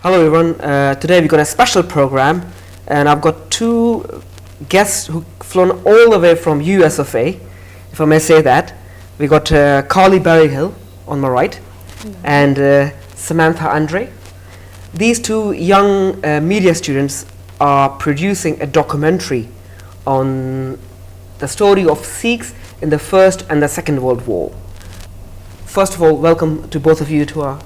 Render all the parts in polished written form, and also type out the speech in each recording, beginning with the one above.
Hello everyone, today we've got a special program and I've got two guests who've flown all the way from US of A, if I may say that. We got Carly Berryhill on my right and Samantha Andre. These two young media students are producing a documentary on the story of Sikhs in the First and the Second World War. First of all, welcome to both of you to our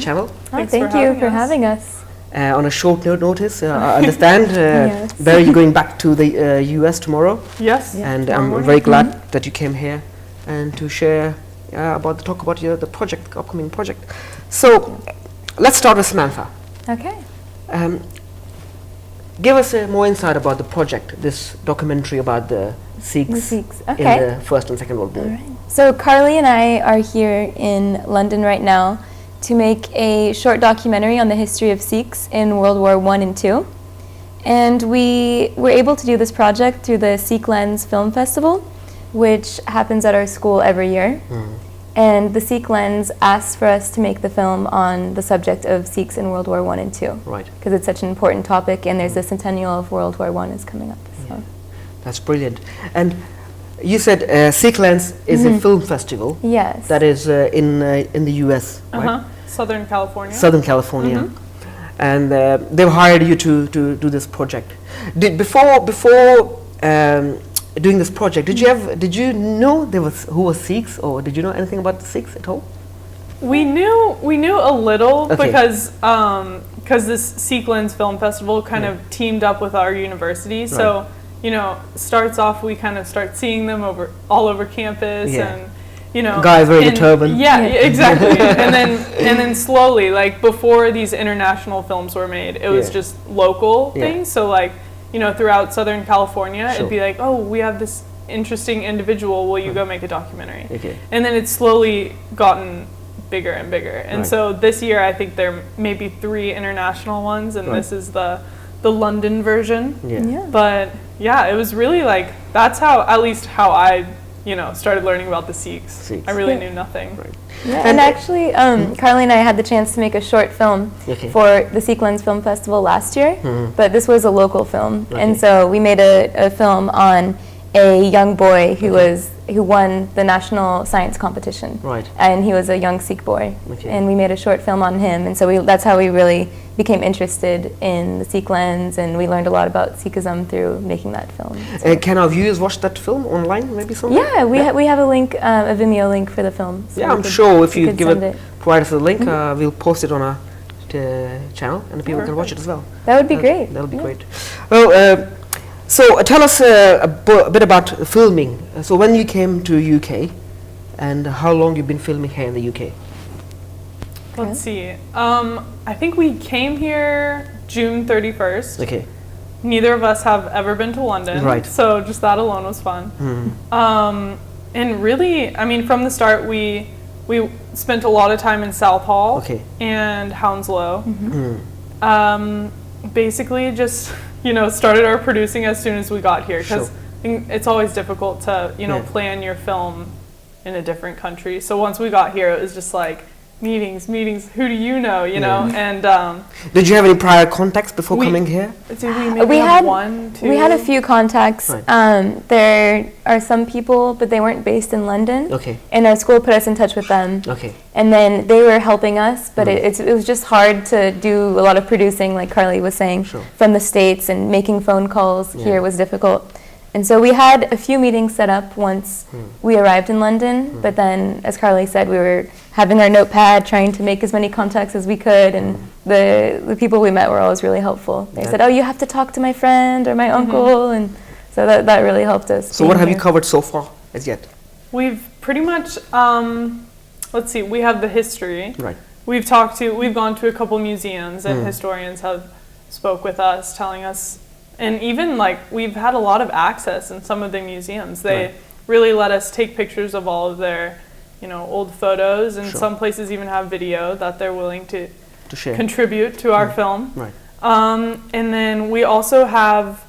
channel. Thank you for having us. On a short notice, I understand. Yes. Barry, you're going back to the US tomorrow. Yes. And I'm very glad that you came here and to share talk about the project, the upcoming project. So let's start with Samantha. Okay. Give us more insight about the project, this documentary about the Sikhs, in the First and Second World War. All right. So Carly and I are here in London right now to make a short documentary on the history of Sikhs in World War I and II. And we were able to do this project through the Sikh Lens Film Festival, which happens at our school every year. And the Sikh Lens asked for us to make the film on the subject of Sikhs in World War I and II. Right. Because it's such an important topic, and there's the centennial of World War I is coming up. So. Yeah. That's brilliant. And you said Sikh Lens is a film festival. Yes. That is in the US, right? Southern California. Southern California. And they've hired you to do this project. Before doing this project, did you know who was Sikhs, or did you know anything about the Sikhs at all? We knew a little because this Sikh Lens Film Festival kind of teamed up with our university. So starts off, we kind of start seeing them all over campus and. Guys wearing a turban. Yeah, exactly. and then slowly, like before these international films were made, it was just local things. So like, throughout Southern California, it'd be like, oh, we have this interesting individual. Will you go make a documentary? Okay. And then it's slowly gotten bigger and bigger. And so this year, I think there may be 3 international ones, and this is the London version. But yeah, it was really like, that's how I started learning about the Sikhs. I really knew nothing. Right. Yeah, and actually, Carly and I had the chance to make a short film for the Sikh Lens Film Festival last year, but this was a local film, and so we made a film on a young boy who won the national science competition, and he was a young Sikh boy, and we made a short film on him, and so that's how we really became interested in the Sikh Lens, and we learned a lot about Sikhism through making that film. So. Can our viewers watch that film online, maybe somewhere? Yeah, we have a link, a Vimeo link for the film. So I'm sure if you provide us a link, we'll post it on our channel, and people can watch it as well. That would be great. That would be great. Well, so tell us a bit about filming. So when you came to UK, and how long you've been filming here in the UK? Let's see. I think we came here June 31st. Okay. Neither of us have ever been to London. Right. So just that alone was fun. And really, I mean, from the start, we spent a lot of time in Southall and Hounslow. Basically just, started our producing as soon as we got here, because it's always difficult to, plan your film in a different country. So once we got here, it was just like, meetings, who do you know, and did you have any prior contacts before coming here? Did we have one, two? We had a few contacts. There are some people, but they weren't based in London. And our school put us in touch with them. And then they were helping us, but it was just hard to do a lot of producing, like Carly was saying, from the States, and making phone calls here was difficult. And so we had a few meetings set up once we arrived in London, but then, as Carly said, we were having our notepad, trying to make as many contacts as we could, and the people we met were always really helpful. They said, oh, you have to talk to my friend or my uncle, and so that really helped us. So what have you covered so far as yet? We've pretty much, let's see, we have the history. We've gone to a couple museums, and historians have spoke with us, telling us. And even we've had a lot of access in some of the museums. They really let us take pictures of all of their, old photos, and some places even have video that they're willing to contribute to our film. And then we also have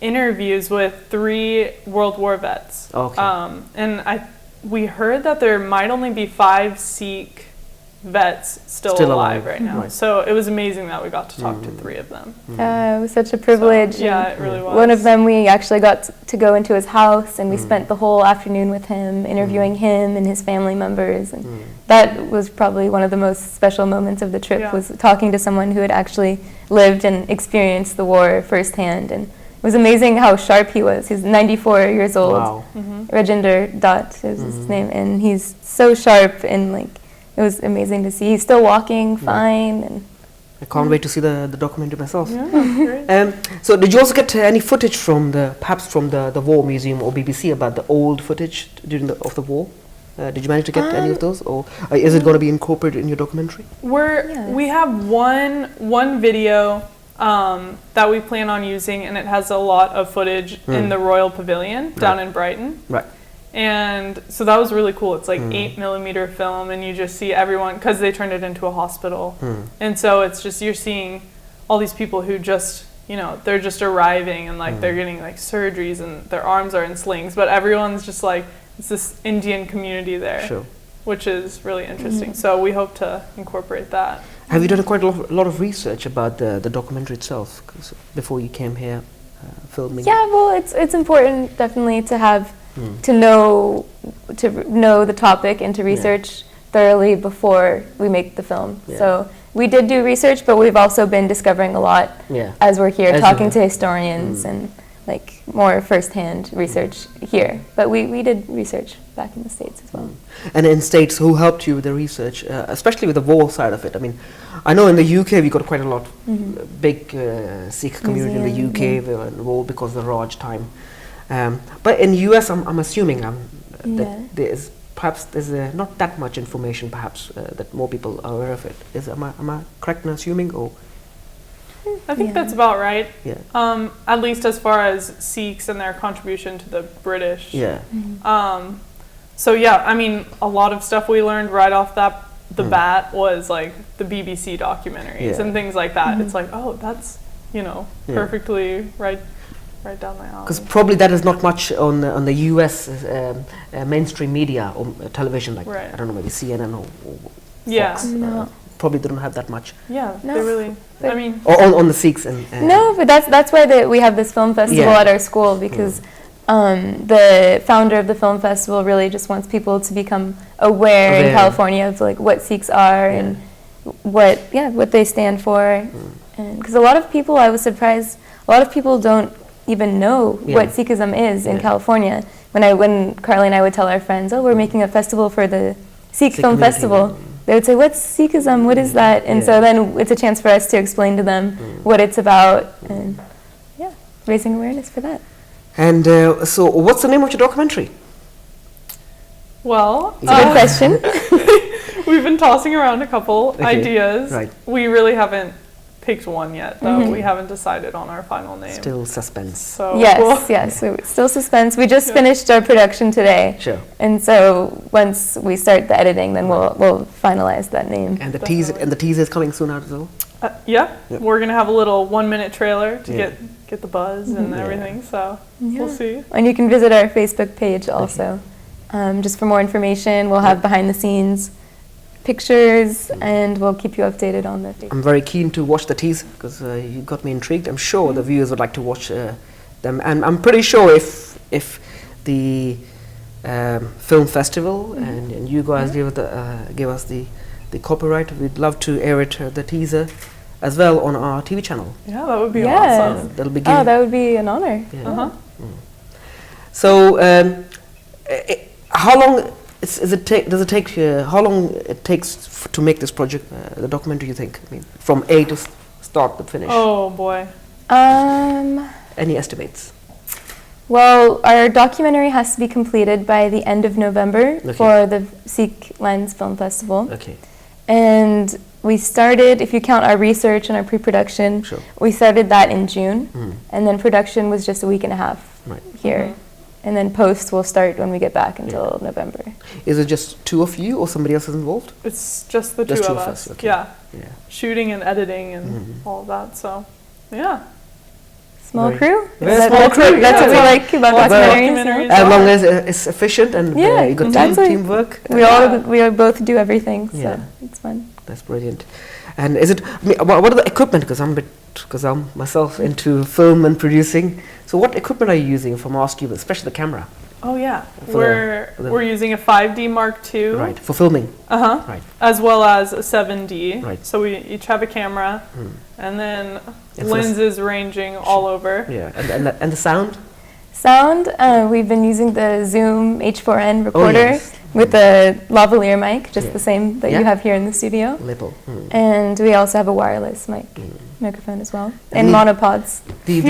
interviews with 3 World War vets. And we heard that there might only be 5 Sikh vets still alive right now. Right. So it was amazing that we got to talk to 3 of them. It was such a privilege. So, yeah, it really was. One of them, we actually got to go into his house, and we spent the whole afternoon with him, interviewing him and his family members. And that was probably one of the most special moments of the trip, was talking to someone who had actually lived and experienced the war firsthand. And it was amazing how sharp he was. He's 94 years old. Wow. Rajinder Dutt is his name, and he's so sharp, and like, it was amazing to see. He's still walking fine. And I can't wait to see the documentary myself. Yeah, great. So did you also get any footage from perhaps from the War Museum or BBC about the old footage of the war? Did you manage to get any of those, or is it going to be incorporated in your documentary? We have one video that we plan on using, and it has a lot of footage in the Royal Pavilion down in Brighton. Right. And so that was really cool. It's like 8mm film, and you just see everyone, because they turned it into a hospital. And so it's just, you're seeing all these people who just, they're just arriving, and like they're getting like surgeries, and their arms are in slings, but everyone's just like, it's this Indian community there, which is really interesting. So we hope to incorporate that. Have you done quite a lot of research about the documentary itself before you came here filming? Yeah, well, it's important definitely to have to know the topic and to research thoroughly before we make the film. So we did do research, but we've also been discovering a lot as we're here, talking to historians and like more first-hand research here. But we did research back in the States as well. And in States, who helped you with the research, especially with the war side of it? I mean, I know in the UK we got quite a lot, big Sikh community in the UK. They were involved because of the Raj time. But in US, I'm assuming that there's not that much information, perhaps, that more people are aware of it. Am I correct in assuming, or? I think that's about right. Yeah. At least as far as Sikhs and their contribution to the British. Yeah. So yeah, I mean, a lot of stuff we learned right off the bat was like the BBC documentaries and things like that. It's like, oh, that's perfectly right down my alley. Because probably that is not much on the US mainstream media or television, like I don't know, maybe CNN or Fox. Probably they don't have that much. Yeah, they really. I mean, or on the Sikhs and no, but that's why we have this film festival at our school, because the founder of the film festival really just wants people to become aware in California of like what Sikhs are and what they stand for, and because a lot of people, I was surprised, a lot of people don't even know what Sikhism is in California. When Carly and I would tell our friends, oh, we're making a festival for the Sikh Film Festival, they would say, what's Sikhism, what is that? And so then it's a chance for us to explain to them what it's about, and raising awareness for that. And so what's the name of your documentary? Well, it's a good question. We've been tossing around a couple ideas. Right. We really haven't picked one yet, though. We haven't decided on our final name. Still suspense. So yes, still suspense. We just finished our production today. Sure. And so once we start the editing, then we'll finalize that name. And the teaser is coming soon out as well. We're gonna have a little 1-minute trailer to get the buzz and everything. So we'll see. And you can visit our Facebook page also, just for more information. We'll have behind the scenes pictures, and we'll keep you updated on that. I'm very keen to watch the teaser because you got me intrigued. I'm sure the viewers would like to watch them, and I'm pretty sure if the film festival and you guys give us the copyright, we'd love to air it, the teaser, as well on our TV channel. Yeah, that would be awesome. That would be an honor. So, how long? Does it take? How long it takes to make this project, the documentary? You think? I mean, from A to start to finish. Oh boy. Any estimates? Well, our documentary has to be completed by the end of November for the Sikh Lens Film Festival. Okay. And we started, if you count our research and our pre-production, we started that in June, and then production was just a week and a half here. And then post will start when we get back until November. Is it just 2 of you or somebody else is involved? It's just the two of us. Okay. Yeah. Shooting and editing and all of that. So, yeah. Small crew? Small crew. That's what we like about documentaries. As long as it's efficient and you got teamwork. We both do everything, so it's fun. That's brilliant. And is it? What are the equipment? Because I'm myself into film and producing. So what equipment are you using from our studio, especially the camera? Oh yeah, we're using a 5D Mark II. Right, for filming. Right. As well as a 7D. Right. So we each have a camera, and then lenses ranging all over. Yeah, and the sound. We've been using the Zoom H4n recorder with the lavalier mic, just the same that you have here in the studio. And we also have a wireless microphone as well, and monopods. The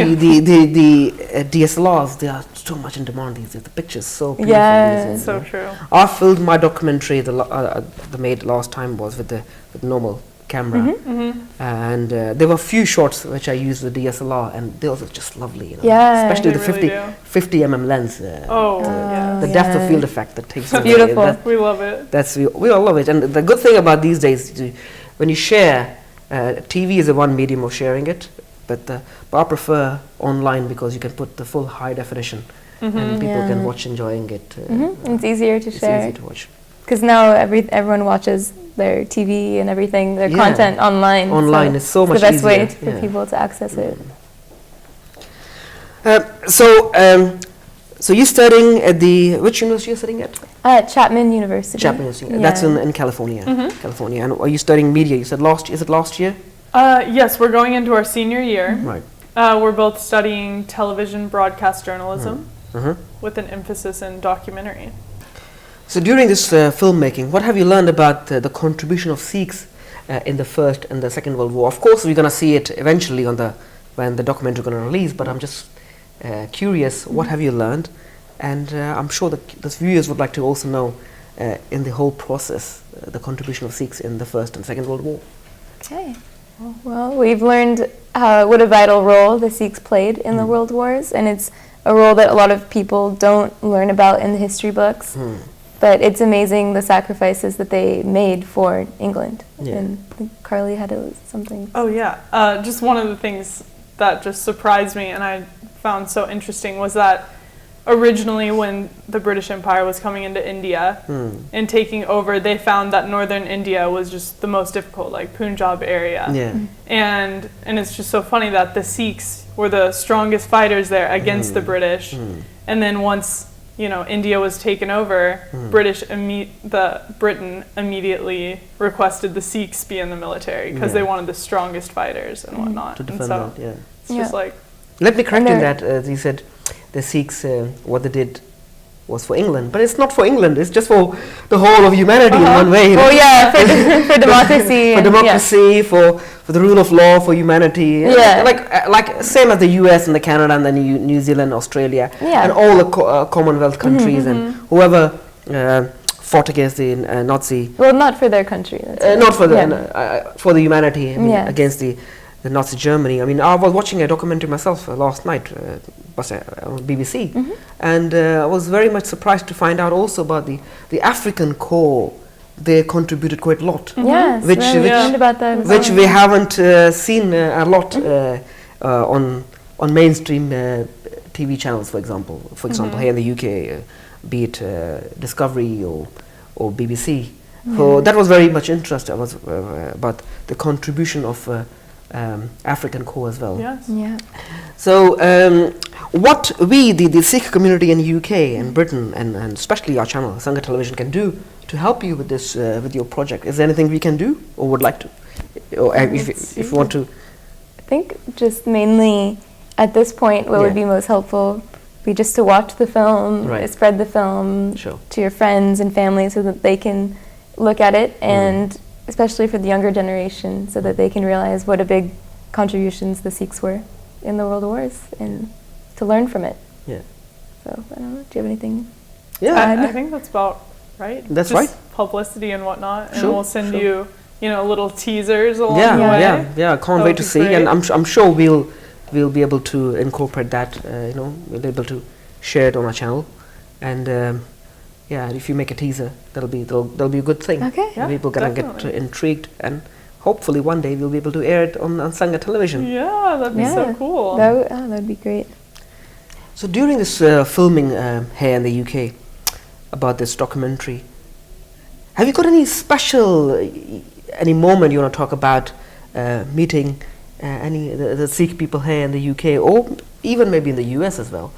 DSLRs, they are so much in demand these days. The pictures so beautiful. Yeah, so true. I filmed my documentary the made last time was with the normal camera, and there were a few shots which I used with DSLR, and those are just lovely. Especially the 50 mm lens. The depth of field effect that takes. Beautiful. We love it. We all love it, and the good thing about these days, when you share, TV is one medium of sharing it, but I prefer online because you can put the full high definition, and people can watch enjoying it. It's easier to share. It's easy to watch. Because now everyone watches their TV and everything, their content online. Online is so much easier. It's the best way for people to access it. So you're studying at which university you're studying at? Chapman University. Chapman University. That's in California. California. And are you studying media? You said is it last year? Yes, we're going into our senior year. Right. We're both studying television broadcast journalism with an emphasis in documentary. So during this filmmaking, what have you learned about the contribution of Sikhs in the First and the Second World War? Of course, we're going to see it eventually when the documentary is going to release, but I'm just curious, what have you learned? And I'm sure that the viewers would like to also know in the whole process, the contribution of Sikhs in the First and Second World War. Okay. Well, we've learned what a vital role the Sikhs played in the World Wars, and it's a role that a lot of people don't learn about in the history books. But it's amazing the sacrifices that they made for England. Yeah. And I think Carly had something. Oh yeah, just one of the things that just surprised me and I found so interesting was that originally when the British Empire was coming into India and taking over, they found that northern India was just the most difficult, like Punjab area. Yeah. And it's just so funny that the Sikhs were the strongest fighters there against the British. And then once India was taken over, Britain immediately requested the Sikhs be in the military because they wanted the strongest fighters and whatnot. To defend that, it's just like... Let me correct in that, you said the Sikhs, what they did was for England, but it's not for England, it's just for the whole of humanity in one way. Oh yeah, for democracy. For democracy, for the rule of law, for humanity. Yeah. Like same as the US and the Canada and the New Zealand, Australia, and all the Commonwealth countries and whoever fought against the Nazi. Well, not for their country. Not for for the humanity, against the Nazi Germany. I mean, I was watching a documentary myself last night on BBC, and I was very much surprised to find out also about the African Corps. They contributed quite a lot. Yes, which we haven't seen a lot on mainstream TV channels, for example. For example, here in the UK, be it Discovery or BBC. So that was very much interesting. About the contribution of African Corps as well. Yes. Yeah. So what we, the Sikh community in UK and Britain, and especially our channel, Sangat Television, can do to help you with this, with your project? Is there anything we can do or would like to? Or if you want to? I think just mainly at this point what would be most helpful be just to watch the film, spread the film to your friends and family so that they can look at it, and especially for the younger generation so that they can realize what a big contributions the Sikhs were in the World Wars and to learn from it. Yeah. So, I don't know, do you have anything to add? I think that's about right. That's just right. Publicity and whatnot, and we'll send you, little teasers along the way. Yeah, can't wait to see, great. And I'm sure we'll be able to incorporate that, we'll be able to share it on our channel, and if you make a teaser, that'll be a good thing. Okay. Yeah, people gonna get intrigued and hopefully one day we'll be able to air it on Sangat television. Yeah, that'd be so cool. That'd be great. So during this filming here in the UK about this documentary, have you got any special, any moment you want to talk about meeting the Sikh people here in the UK, or even maybe in the US as well?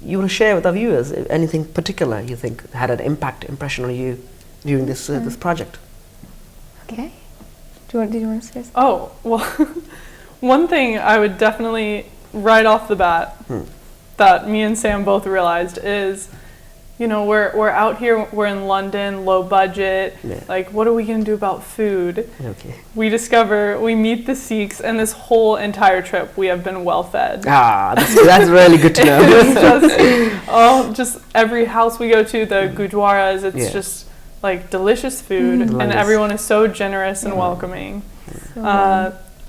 You want to share with our viewers anything particular you think had an impression on you during this this project? Okay. Did you want to say something? Oh, well, one thing I would definitely, right off the bat, that me and Sam both realized is, you know, we're out here, we're in London, low budget, like what are we going to do about food? Okay. We meet the Sikhs, and this whole entire trip we have been well fed. That's really good to know. It's just every house we go to, the gurdwaras, it's just like delicious food, and everyone is so generous and welcoming.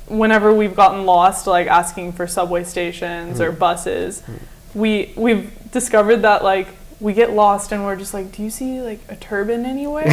Whenever we've gotten lost, like asking for subway stations or buses, we've discovered that like we get lost and we're just like, do you see like a turban anywhere?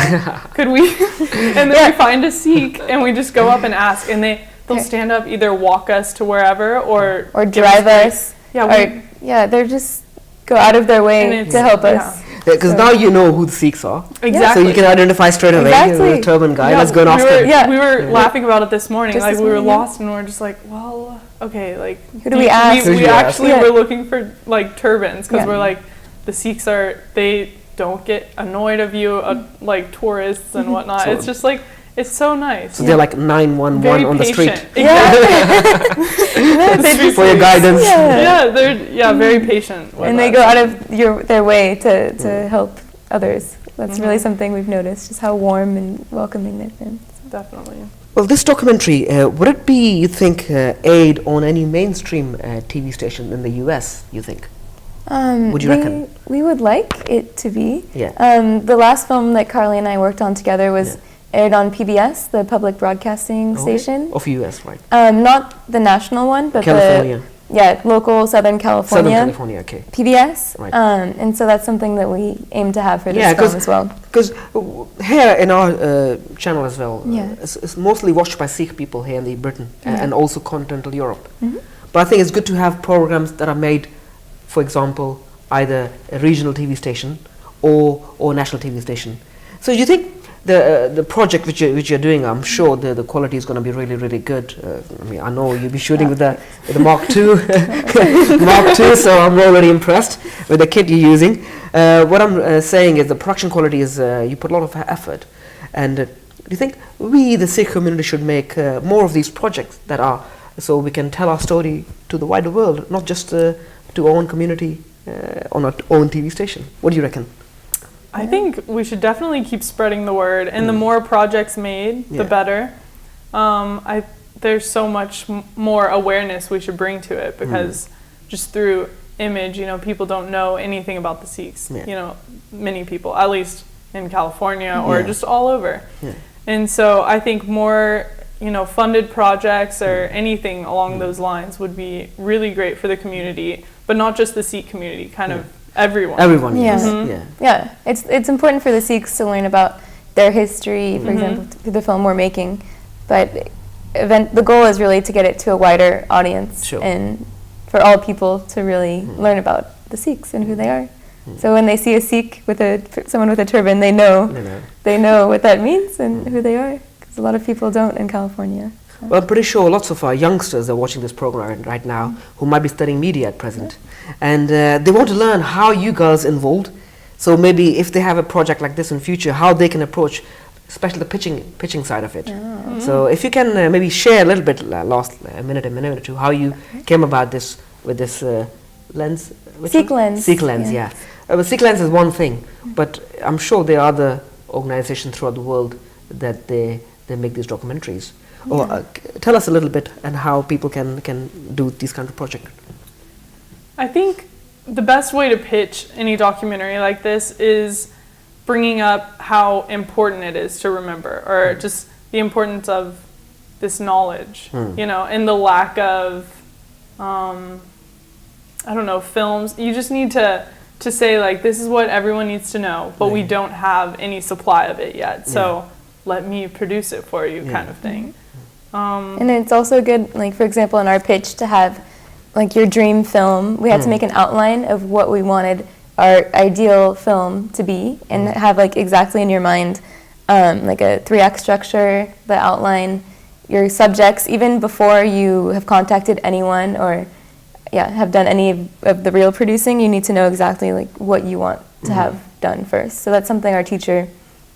Could we? And then we find a Sikh and we just go up and ask, and they'll stand up, either walk us to wherever or drive us. Yeah, they're just go out of their way to help us. Because now you know who the Sikhs are. Exactly. So you can identify straight away. The turban guy. Let's go and ask him. We were laughing about it this morning. Just like this we were morning, lost and we were just like, well, okay, like who do we ask? We actually were looking for like turbans, because we're like, the Sikhs they don't get annoyed of you like tourists and whatnot. So it's just like, it's so nice. So they're like 911 very on the street. Exactly. For your guidance. They're very patient. And they go out of their way to help others. That's really something we've noticed, just how warm and welcoming they've been. Definitely. Well, this documentary, would it be, you think, aired on any mainstream TV station in the US, you think? Would you reckon? We would like it to be. Yeah. The last film that Carly and I worked on together was aired on PBS, the public broadcasting station. Of US, right? Not the national one, but California. Local Southern California. Southern California, okay. PBS. Right. And so that's something that we aim to have for this film as well. Because here in our channel as well, Yes. it's mostly watched by Sikh people here in Britain and also continental Europe. But I think it's good to have programs that are made, for example, either a regional TV station or national TV station. So do you think the project which you're doing, I'm sure the quality is going to be really, really good. I mean, I know you'll be shooting with the Mark II, Mark II, so I'm already impressed with the kit you're using. What I'm saying is the production quality is, you put a lot of effort. And do you think we, the Sikh community, should make more of these projects that are, so we can tell our story to the wider world, not just to our own community on our own TV station? What do you reckon? I think we should definitely keep spreading the word, and the more projects made, the better. There's so much more awareness we should bring to it, because just through image, you know, people don't know anything about the Sikhs. You know, many people, at least in California or just all over. And so I think more, you know, funded projects or anything along those lines would be really great for the community, but not just the Sikh community, kind of everyone. Yeah. It's important for the Sikhs to learn about their history, for example, through the film we're making, but the goal is really to get it to a wider audience and for all people to really learn about the Sikhs and who they are. So when they see a Sikh with someone with a turban, they know what that means and who they are, because a lot of people don't in California. Well, I'm pretty sure lots of our youngsters are watching this program right now who might be studying media at present. And they want to learn how you girls involved. So maybe if they have a project like this in future, how they can approach, especially the pitching side of it. So if you can maybe share a little bit, last a minute or two, how you came about this with this lens. Sikh lens. Sikh lens, yeah. Sikh lens is one thing, but I'm sure there are other organizations throughout the world that they make these documentaries. Or tell us a little bit and how people can do these kind of projects. I think the best way to pitch any documentary like this is bringing up how important it is to remember, or just the importance of this knowledge, you know, and the lack of, films. You just need to say, like, this is what everyone needs to know, but we don't have any supply of it yet. So let me produce it for you, kind of thing. And it's also good, like for example, in our pitch to have like your dream film. We had to make an outline of what we wanted our ideal film to be, and have like exactly in your mind, like a 3-act structure, the outline, your subjects, even before you have contacted anyone or have done any of the real producing. You need to know exactly like what you want to have done first. So that's something our teacher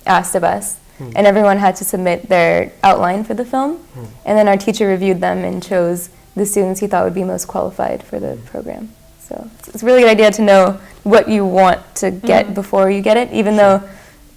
asked of us. And everyone had to submit their outline for the film, and then our teacher reviewed them and chose the students he thought would be most qualified for the program. So it's a really good idea to know what you want to get before you get it, even though,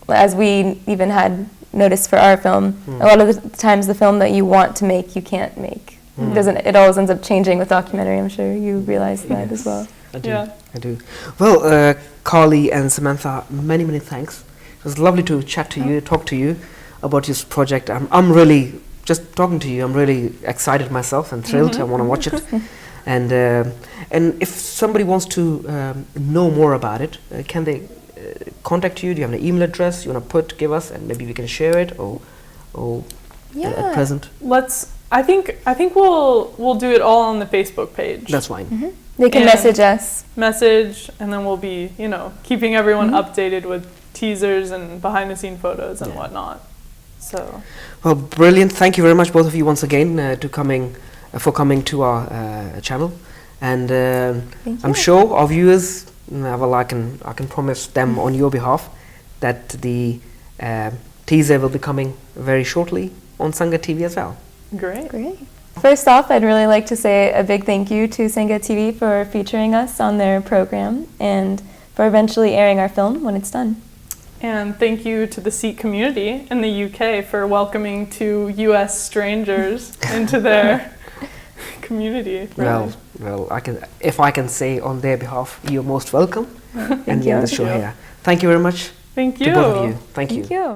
as we even had noticed for our film, a lot of the times the film that you want to make, you can't make. It always ends up changing with documentary. I'm sure you realize that as well. I do. I do. Well, Carly and Samantha, many, many thanks. It was lovely to chat to you, talk to you about this project. I'm really, just talking to you, I'm really excited myself and thrilled. I want to watch it. And if somebody wants to know more about it, can they contact you? Do you have an email address you want to give us, and maybe we can share it, or at present? I think we'll do it all on the Facebook page. That's fine. They can message us. And then we'll be, keeping everyone updated with teasers and behind-the-scene photos and whatnot. So. Well, brilliant! Thank you very much, both of you, once again, for coming to our channel. And I'm sure our viewers, I can promise them on your behalf that the teaser will be coming very shortly on Sangat TV as well. Great. First off, I'd really like to say a big thank you to Sangat TV for featuring us on their program and for eventually airing our film when it's done. And thank you to the Sikh community in the UK for welcoming 2 US strangers into their community. Well, if I can say on their behalf, you're most welcome. And the show here. Thank you very much. Thank you. To both of you. Thank you. Thank you.